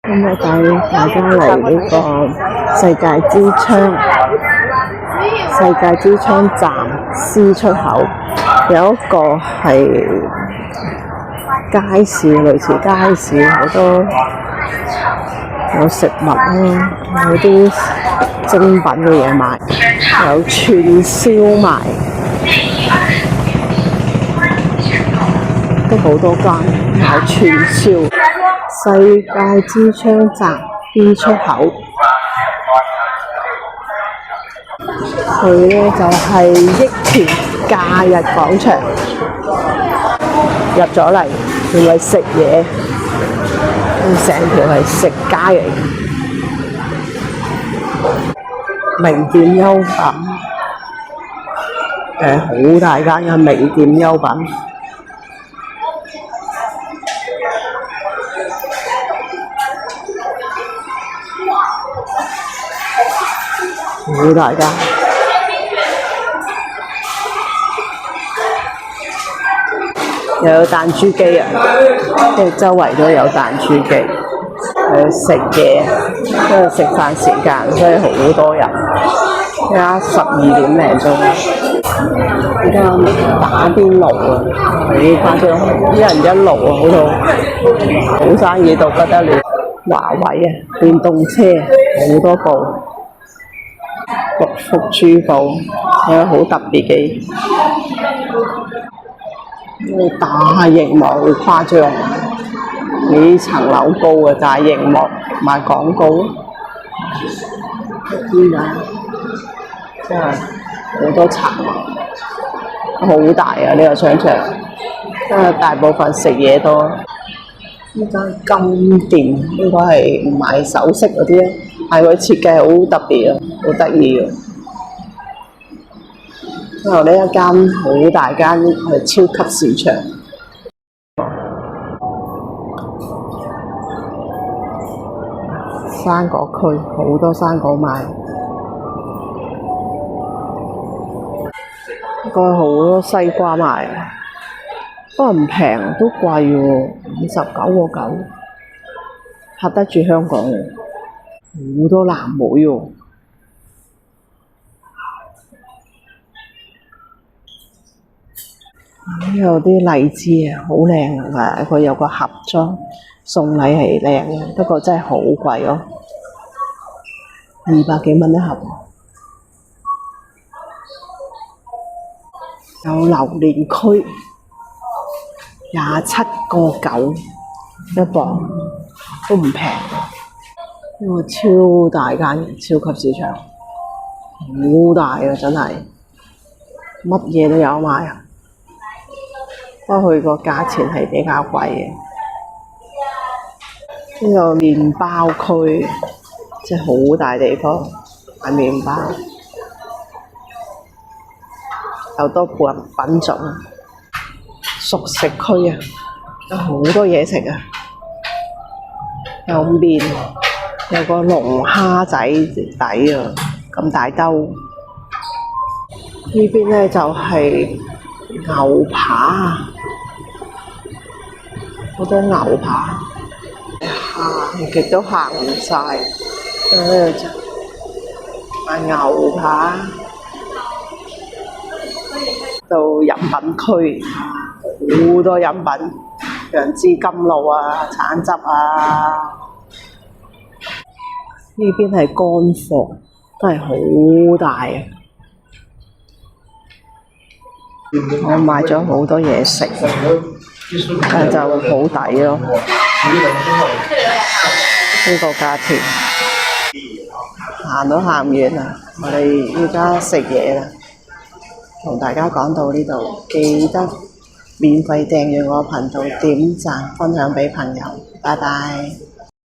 今日帶大家嚟呢個世界之窗，世界之窗站 C 出口，有一個係街市，類似街市，好多有食物啦，有啲精品嘅嘢賣，有串燒賣，都好多間賣串燒。世界之窗站 B 出口，佢呢就係益田假日廣場。入咗嚟，原來食嘢，成條係食街嚟。名店優品，好大間嘅名店優品。好大間，又有彈珠機啊！即係周圍都有彈珠機，食嘢，因為食飯時間，所以好多人。而家12點零鐘，而家打邊爐啊，幾誇張，一人一爐啊，好生意到不得了。華為啊，電動車好多部。六福珠寶有好特別嘅，大螢幕好誇張，幾層樓高嘅大螢幕賣廣告，點解？真係好多層，好大啊！呢個商場，因為大部分食嘢多。呢間金店應該係賣首飾嗰啲啊，係佢設計好特別啊，好得意啊！之後呢一間好大間係超級市場，生果區好多生果賣，應該好多西瓜賣。不過唔平，都貴喎，59個9，拍得住香港嘅，好多藍莓喎。有啲荔枝啊，好靚啊！佢有個盒裝，送禮係靚嘅，不過真係好貴咯，200幾蚊一盒。有榴蓮區。27個9一磅，都唔平。呢個超大間超級市場，好大啊！真係乜嘢都有賣啊。不過佢個價錢係比較貴嘅。呢個麵包區，即係好大地方賣麵包，有多品種。熟食區啊，有好多嘢食啊，有麵，有個龍蝦仔底啊，咁大兜。呢邊呢就係牛扒，好多牛扒，行極都行唔晒。呢度就賣牛扒，到飲品區。好多飲品，楊枝甘露啊、橙汁啊，呢邊係乾貨，都係好大啊！我買咗好多嘢食，但就好抵咯。呢個價錢，行都行唔遠啦。我哋依家食嘢啦，同大家講到呢度，記得免費訂閱我頻道，點讚分享俾朋友，拜拜。